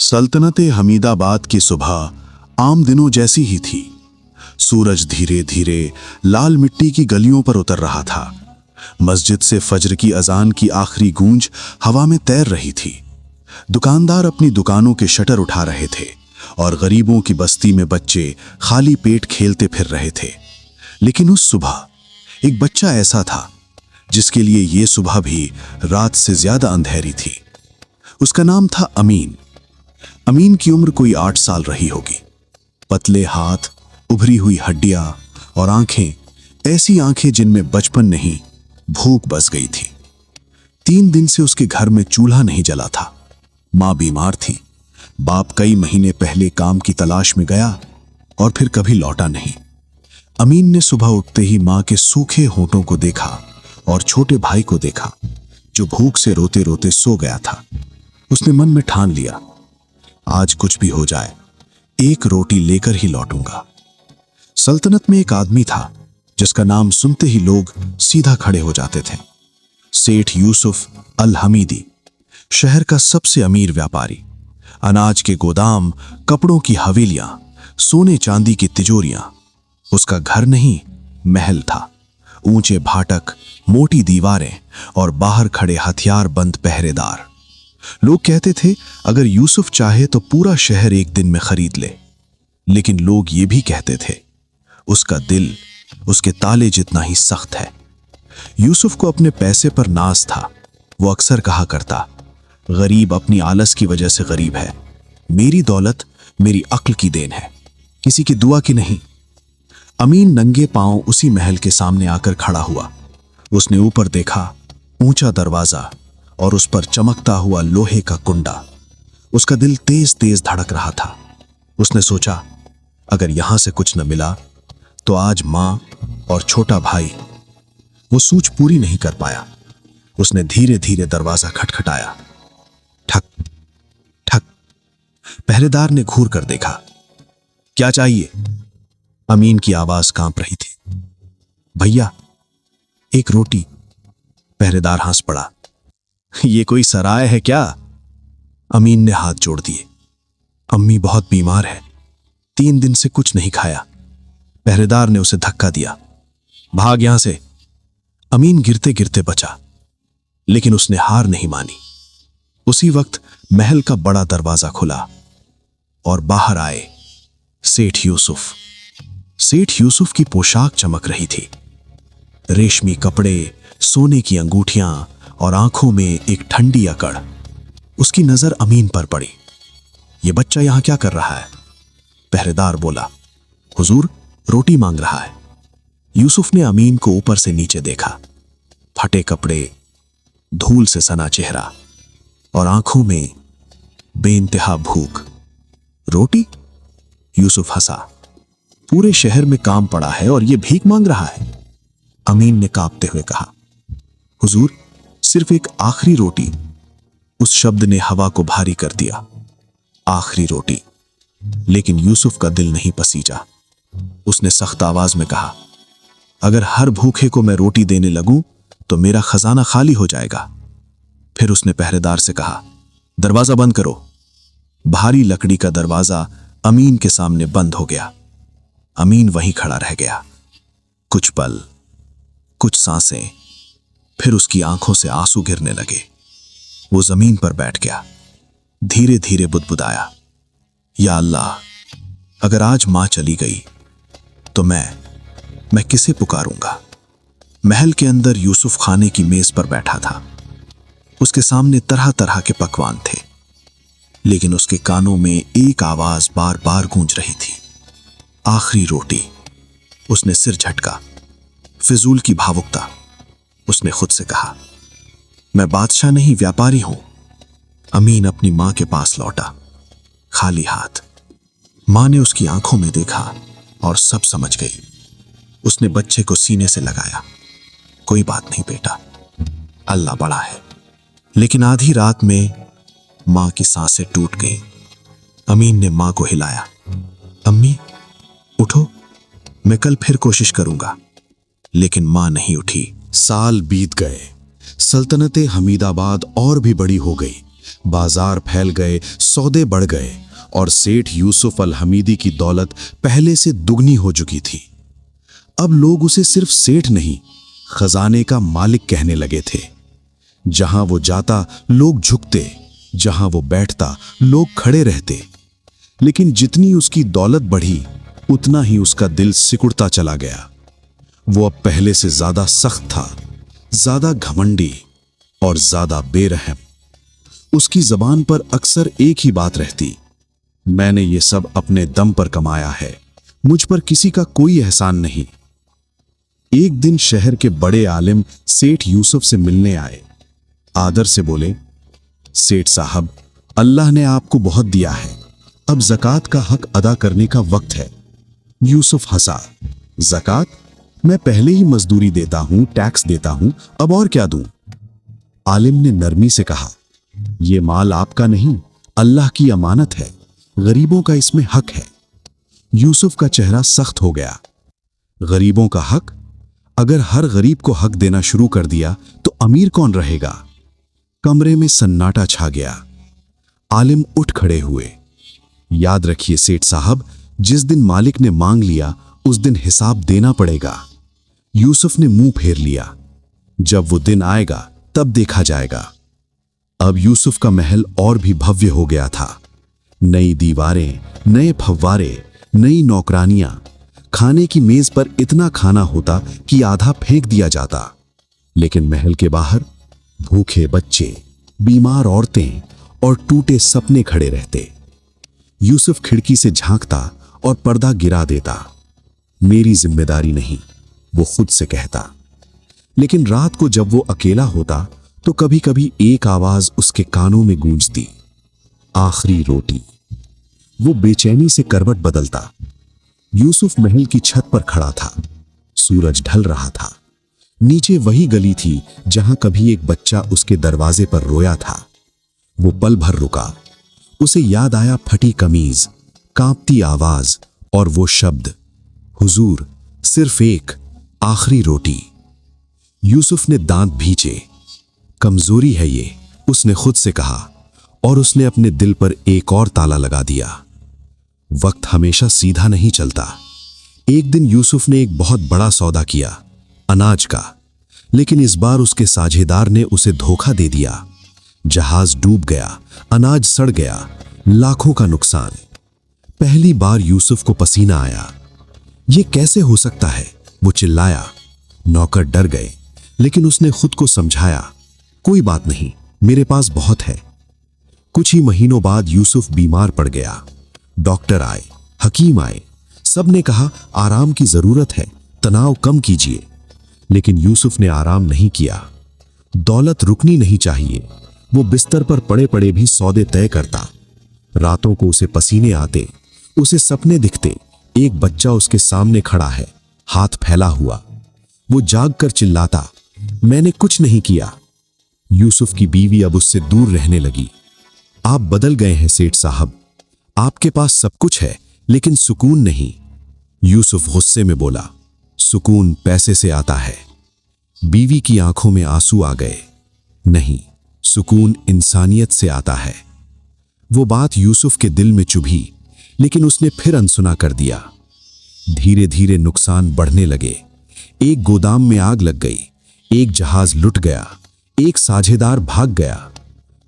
सल्तनत हमीदाबाद की सुबह आम दिनों जैसी ही थी। सूरज धीरे धीरे लाल मिट्टी की गलियों पर उतर रहा था। मस्जिद से फज्र की अजान की आखिरी गूंज हवा में तैर रही थी। दुकानदार अपनी दुकानों के शटर उठा रहे थे और गरीबों की बस्ती में बच्चे खाली पेट खेलते फिर रहे थे। लेकिन उस सुबह एक बच्चा ऐसा था जिसके लिए ये सुबह भी रात से ज्यादा अंधेरी थी। उसका नाम था अमीन। अमीन की उम्र कोई 8 साल रही होगी। पतले हाथ, उभरी हुई हड्डियां और आंखें, ऐसी आंखें जिनमें बचपन नहीं भूख बस गई थी। 3 दिन से उसके घर में चूल्हा नहीं जला था। मां बीमार थी। बाप कई महीने पहले काम की तलाश में गया और फिर कभी लौटा नहीं। अमीन ने सुबह उठते ही मां के सूखे होंठों को देखा और छोटे भाई को देखा जो भूख से रोते रोते सो गया था। उसने मन में ठान लिया, आज कुछ भी हो जाए, एक रोटी लेकर ही लौटूंगा। सल्तनत में एक आदमी था जिसका नाम सुनते ही लोग सीधा खड़े हो जाते थे। सेठ यूसुफ अल हमीदी, शहर का सबसे अमीर व्यापारी। अनाज के गोदाम, कपड़ों की हवेलियां, सोने चांदी की तिजोरियां। उसका घर नहीं, महल था। ऊंचे फाटक, मोटी दीवारें और बाहर खड़े हथियार बंद पहरेदार। लोग कहते थे अगर यूसुफ चाहे तो पूरा शहर एक दिन में खरीद ले। लेकिन लोग ये भी कहते थे उसका दिल उसके ताले जितना ही सख्त है। यूसुफ को अपने पैसे पर नाज था। वो अक्सर कहा करता, गरीब अपनी आलस की वजह से गरीब है। मेरी दौलत मेरी अक्ल की देन है, किसी की दुआ की नहीं। अमीन नंगे पांव उसी महल के सामने आकर खड़ा हुआ। उसने ऊपर देखा, ऊंचा दरवाजा और उस पर चमकता हुआ लोहे का कुंडा। उसका दिल तेज तेज धड़क रहा था। उसने सोचा अगर यहां से कुछ न मिला तो आज मां और छोटा भाई। वो सूझ पूरी नहीं कर पाया। उसने धीरे धीरे दरवाजा खटखटाया। ठक ठक। पहरेदार ने घूर कर देखा। क्या चाहिए? अमीन की आवाज कांप रही थी। भैया, एक रोटी। पहरेदार हंस पड़ा। ये कोई सराय है क्या? अमीन ने हाथ जोड़ दिए। अम्मी बहुत बीमार है, 3 दिन से कुछ नहीं खाया। पहरेदार ने उसे धक्का दिया। भाग यहां से। अमीन गिरते गिरते बचा, लेकिन उसने हार नहीं मानी। उसी वक्त महल का बड़ा दरवाजा खुला और बाहर आए सेठ यूसुफ। सेठ यूसुफ की पोशाक चमक रही थी। रेशमी कपड़े, सोने की अंगूठियां और आंखों में एक ठंडी अकड़। उसकी नजर अमीन पर पड़ी। यह बच्चा यहां क्या कर रहा है? पहरेदार बोला, हुजूर, रोटी मांग रहा है। यूसुफ ने अमीन को ऊपर से नीचे देखा। फटे कपड़े, धूल से सना चेहरा और आंखों में बेइंतहा भूख। रोटी? यूसुफ हंसा। पूरे शहर में काम पड़ा है और यह भीख मांग रहा है। अमीन ने कांपते हुए कहा, हुजूर, सिर्फ एक आखिरी रोटी। उस शब्द ने हवा को भारी कर दिया। आखिरी रोटी। लेकिन यूसुफ का दिल नहीं पसीजा। उसने सख्त आवाज में कहा, अगर हर भूखे को मैं रोटी देने लगूं तो मेरा खजाना खाली हो जाएगा। फिर उसने पहरेदार से कहा, दरवाजा बंद करो। भारी लकड़ी का दरवाजा अमीन के सामने बंद हो गया। अमीन वहीं खड़ा रह गया। कुछ पल, कुछ सांसें, फिर उसकी आंखों से आंसू गिरने लगे। वो जमीन पर बैठ गया। धीरे धीरे बुदबुदाया, या अल्लाह, अगर आज मां चली गई तो मैं किसे पुकारूंगा? महल के अंदर यूसुफ खाने की मेज पर बैठा था। उसके सामने तरह तरह के पकवान थे, लेकिन उसके कानों में एक आवाज बार बार गूंज रही थी, आखिरी रोटी। उसने सिर झटका। फिजूल की भावुकता। उसने खुद से कहा, मैं बादशाह नहीं, व्यापारी हूं। अमीन अपनी मां के पास लौटा, खाली हाथ। मां ने उसकी आंखों में देखा और सब समझ गई। उसने बच्चे को सीने से लगाया। कोई बात नहीं बेटा, अल्लाह बड़ा है। लेकिन आधी रात में मां की सांसें टूट गई। अमीन ने मां को हिलाया। अम्मी, उठो, मैं कल फिर कोशिश करूंगा। लेकिन मां नहीं उठी। साल बीत गए। सल्तनत हमीदाबाद और भी बड़ी हो गई। बाजार फैल गए, सौदे बढ़ गए और सेठ यूसुफ अल हमीदी की दौलत पहले से दुगनी हो चुकी थी। अब लोग उसे सिर्फ सेठ नहीं, खजाने का मालिक कहने लगे थे। जहां वो जाता लोग झुकते, जहां वो बैठता लोग खड़े रहते। लेकिन जितनी उसकी दौलत बढ़ी, उतना ही उसका दिल सिकुड़ता चला गया। वो अब पहले से ज्यादा सख्त था, ज्यादा घमंडी और ज्यादा बेरहम। उसकी जबान पर अक्सर एक ही बात रहती, मैंने ये सब अपने दम पर कमाया है, मुझ पर किसी का कोई एहसान नहीं। एक दिन शहर के बड़े आलिम सेठ यूसुफ से मिलने आए। आदर से बोले, सेठ साहब, अल्लाह ने आपको बहुत दिया है, अब ज़कात का हक अदा करने का वक्त है। यूसुफ हंसा, ज़कात? मैं पहले ही मजदूरी देता हूं, टैक्स देता हूं, अब और क्या दूं? आलिम ने नरमी से कहा, यह माल आपका नहीं, अल्लाह की अमानत है, गरीबों का इसमें हक है। यूसुफ का चेहरा सख्त हो गया। गरीबों का हक? अगर हर गरीब को हक देना शुरू कर दिया तो अमीर कौन रहेगा? कमरे में सन्नाटा छा गया। आलिम उठ खड़े हुए। याद रखिए सेठ साहब, जिस दिन मालिक ने मांग लिया उस दिन हिसाब देना पड़ेगा। यूसुफ ने मुंह फेर लिया, जब वो दिन आएगा तब देखा जाएगा। अब यूसुफ का महल और भी भव्य हो गया था। नई दीवारें, नए फव्वारे, नई नौकरानियां। खाने की मेज पर इतना खाना होता कि आधा फेंक दिया जाता। लेकिन महल के बाहर भूखे बच्चे, बीमार औरतें और टूटे सपने खड़े रहते। यूसुफ खिड़की से झांकता और पर्दा गिरा देता। मेरी जिम्मेदारी नहीं, वो खुद से कहता। लेकिन रात को जब वो अकेला होता तो कभी कभी एक आवाज उसके कानों में गूंजती, आखिरी रोटी। वो बेचैनी से करवट बदलता। यूसुफ महल की छत पर खड़ा था। सूरज ढल रहा था। नीचे वही गली थी जहां कभी एक बच्चा उसके दरवाजे पर रोया था। वो पल भर रुका। उसे याद आया फटी कमीज, कांपती आवाज और वो शब्द, हुजूर, सिर्फ एक आखिरी रोटी। यूसुफ ने दांत भींचे। कमजोरी है ये, उसने खुद से कहा, और उसने अपने दिल पर एक और ताला लगा दिया। वक्त हमेशा सीधा नहीं चलता। एक दिन यूसुफ ने एक बहुत बड़ा सौदा किया, अनाज का। लेकिन इस बार उसके साझेदार ने उसे धोखा दे दिया। जहाज डूब गया, अनाज सड़ गया, लाखों का नुकसान। पहली बार यूसुफ को पसीना आया। ये कैसे हो सकता है? वो चिल्लाया। नौकर डर गए, लेकिन उसने खुद को समझाया, कोई बात नहीं, मेरे पास बहुत है। कुछ ही महीनों बाद यूसुफ बीमार पड़ गया। डॉक्टर आए, हकीम आए, सब ने कहा आराम की जरूरत है, तनाव कम कीजिए। लेकिन यूसुफ ने आराम नहीं किया। दौलत रुकनी नहीं चाहिए। वो बिस्तर पर पड़े पड़े भी सौदे तय करता। रातों को उसे पसीने आते, उसे सपने दिखते, एक बच्चा उसके सामने खड़ा है, हाथ फैला हुआ। वो जागकर चिल्लाता, मैंने कुछ नहीं किया। यूसुफ की बीवी अब उससे दूर रहने लगी। आप बदल गए हैं सेठ साहब, आपके पास सब कुछ है लेकिन सुकून नहीं। यूसुफ गुस्से में बोला, सुकून पैसे से आता है। बीवी की आंखों में आंसू आ गए। नहीं, सुकून इंसानियत से आता है। वो बात यूसुफ के दिल में चुभी, लेकिन उसने फिर अनसुना कर दिया। धीरे धीरे नुकसान बढ़ने लगे। एक गोदाम में आग लग गई, एक जहाज लुट गया, एक साझेदार भाग गया।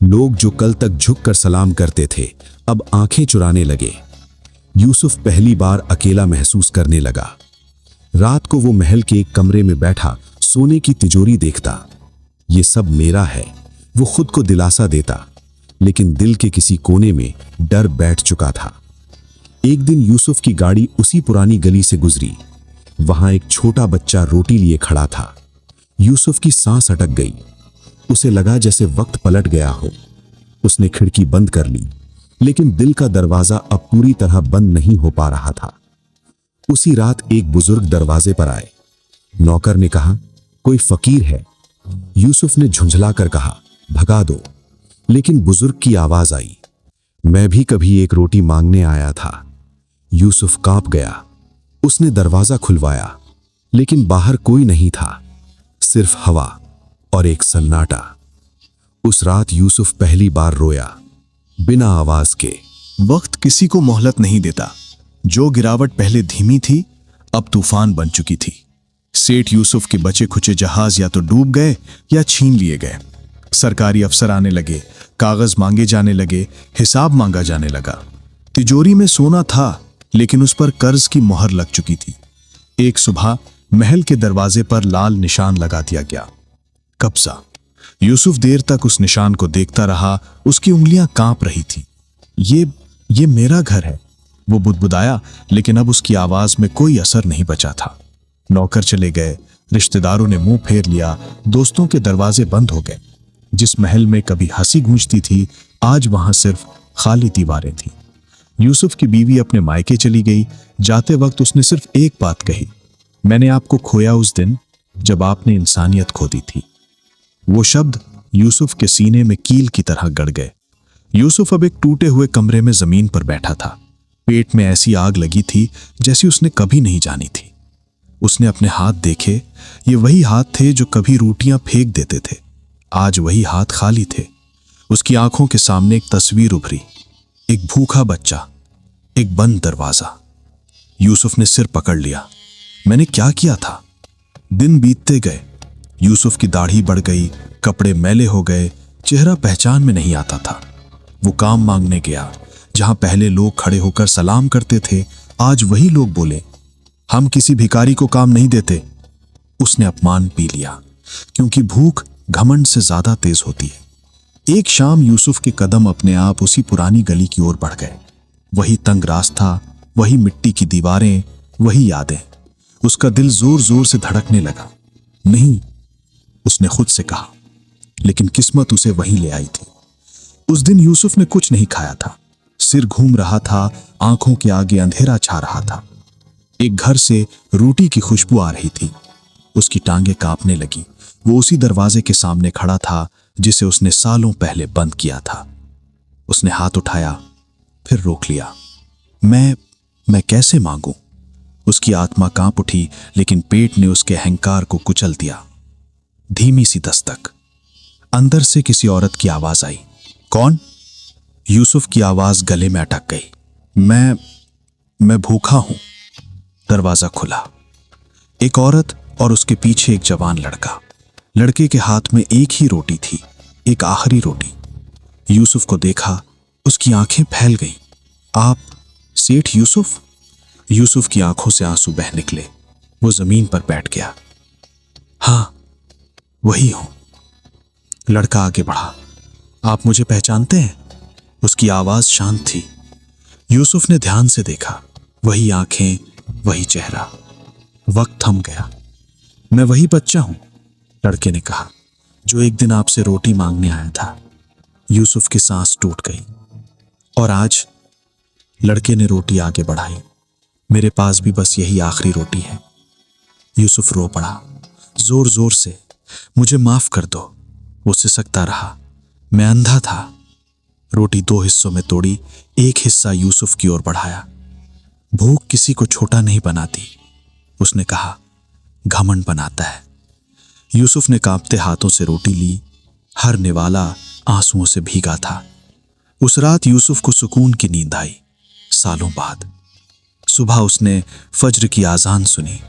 लोग जो कल तक झुककर सलाम करते थे, अब आंखें चुराने लगे। यूसुफ पहली बार अकेला महसूस करने लगा। रात को वो महल के एक कमरे में बैठा सोने की तिजोरी देखता। ये सब मेरा है, वो खुद को दिलासा देता। लेकिन दिल के किसी कोने में डर बैठ चुका था। एक दिन यूसुफ की गाड़ी उसी पुरानी गली से गुजरी। वहां एक छोटा बच्चा रोटी लिए खड़ा था। यूसुफ की सांस अटक गई। उसे लगा जैसे वक्त पलट गया हो। उसने खिड़की बंद कर ली, लेकिन दिल का दरवाजा अब पूरी तरह बंद नहीं हो पा रहा था। उसी रात एक बुजुर्ग दरवाजे पर आए। नौकर ने कहा, कोई फकीर है? यूसुफ ने झुंझलाकर कहा, भगा दो। लेकिन बुजुर्ग की आवाज आई, मैं भी कभी एक रोटी मांगने आया था। यूसुफ कांप गया। उसने दरवाजा खुलवाया, लेकिन बाहर कोई नहीं था, सिर्फ हवा और एक सन्नाटा। उस रात यूसुफ पहली बार रोया, बिना आवाज के। वक्त किसी को मोहलत नहीं देता। जो गिरावट पहले धीमी थी, अब तूफान बन चुकी थी। सेठ यूसुफ के बचे खुचे जहाज या तो डूब गए या छीन लिए गए। सरकारी अफसर आने लगे, कागज मांगे जाने लगे, हिसाब मांगा जाने लगा। तिजोरी में सोना था, लेकिन उस पर कर्ज की मोहर लग चुकी थी। एक सुबह महल के दरवाजे पर लाल निशान लगा दिया गया, कब्जा। यूसुफ देर तक उस निशान को देखता रहा। उसकी उंगलियां कांप रही थी। ये मेरा घर है, वो बुदबुदाया, लेकिन अब उसकी आवाज में कोई असर नहीं बचा था। नौकर चले गए, रिश्तेदारों ने मुंह फेर लिया, दोस्तों के दरवाजे बंद हो गए। जिस महल में कभी हंसी गूंजती थी, आज वहां सिर्फ खाली दीवारें थीं। यूसुफ की बीवी अपने मायके चली गई। जाते वक्त उसने सिर्फ एक बात कही, मैंने आपको खोया उस दिन जब आपने इंसानियत खो दी थी। वो शब्द यूसुफ के सीने में कील की तरह गड़ गए। यूसुफ अब एक टूटे हुए कमरे में जमीन पर बैठा था। पेट में ऐसी आग लगी थी जैसी उसने कभी नहीं जानी थी। उसने अपने हाथ देखे। ये वही हाथ थे जो कभी रोटियां फेंक देते थे। आज वही हाथ खाली थे। उसकी आंखों के सामने एक तस्वीर उभरी, एक भूखा बच्चा, एक बंद दरवाजा। यूसुफ ने सिर पकड़ लिया। मैंने क्या किया था? दिन बीतते गए। यूसुफ की दाढ़ी बढ़ गई, कपड़े मैले हो गए, चेहरा पहचान में नहीं आता था। वो काम मांगने गया। जहां पहले लोग खड़े होकर सलाम करते थे, आज वही लोग बोले, हम किसी भिखारी को काम नहीं देते। उसने अपमान पी लिया, क्योंकि भूख घमंड से ज्यादा तेज होती है। एक शाम यूसुफ के कदम अपने आप उसी पुरानी गली की ओर बढ़ गए। वही तंग रास्ता, वही मिट्टी की दीवारें, वही यादें। उसका दिल जोर जोर से धड़कने लगा। नहीं, उसने खुद से कहा, लेकिन किस्मत उसे वहीं ले आई थी। उस दिन यूसुफ ने कुछ नहीं खाया था। सिर घूम रहा था, आंखों के आगे अंधेरा छा रहा था। एक घर से रोटी की खुशबू आ रही थी। उसकी टांगें कांपने लगी। वो उसी दरवाजे के सामने खड़ा था जिसे उसने सालों पहले बंद किया था। उसने हाथ उठाया, फिर रोक लिया। मैं कैसे मांगूं? उसकी आत्मा कांप उठी, लेकिन पेट ने उसके अहंकार को कुचल दिया। धीमी सी दस्तक। अंदर से किसी औरत की आवाज आई। कौन? यूसुफ की आवाज गले में अटक गई। मैं भूखा हूं। दरवाजा खुला। एक औरत और उसके पीछे एक जवान लड़का। लड़के के हाथ में एक ही रोटी थी, एक आखिरी रोटी। यूसुफ को देखा, उसकी आंखें फैल गईं। आप सेठ यूसुफ? यूसुफ की आंखों से आंसू बह निकले। वो जमीन पर बैठ गया। हां, वही हूं। लड़का आगे बढ़ा। आप मुझे पहचानते हैं? उसकी आवाज शांत थी। यूसुफ ने ध्यान से देखा। वही आंखें, वही चेहरा। वक्त थम गया। मैं वही बच्चा हूं, लड़के ने कहा, जो एक दिन आपसे रोटी मांगने आया था। यूसुफ की सांस टूट गई। और आज? लड़के ने रोटी आगे बढ़ाई। मेरे पास भी बस यही आखिरी रोटी है। यूसुफ रो पड़ा, जोर जोर से। मुझे माफ कर दो। वो सिसकता रहा। मैं अंधा था। रोटी दो हिस्सों में तोड़ी, एक हिस्सा यूसुफ की ओर बढ़ाया। भूख किसी को छोटा नहीं बनाती, उसने कहा, घमंड बनाता है। यूसुफ ने कांपते हाथों से रोटी ली। हर निवाला आंसुओं से भीगा था। उस रात यूसुफ को सुकून की नींद आई, सालों बाद। सुबह उसने फज्र की आजान सुनी।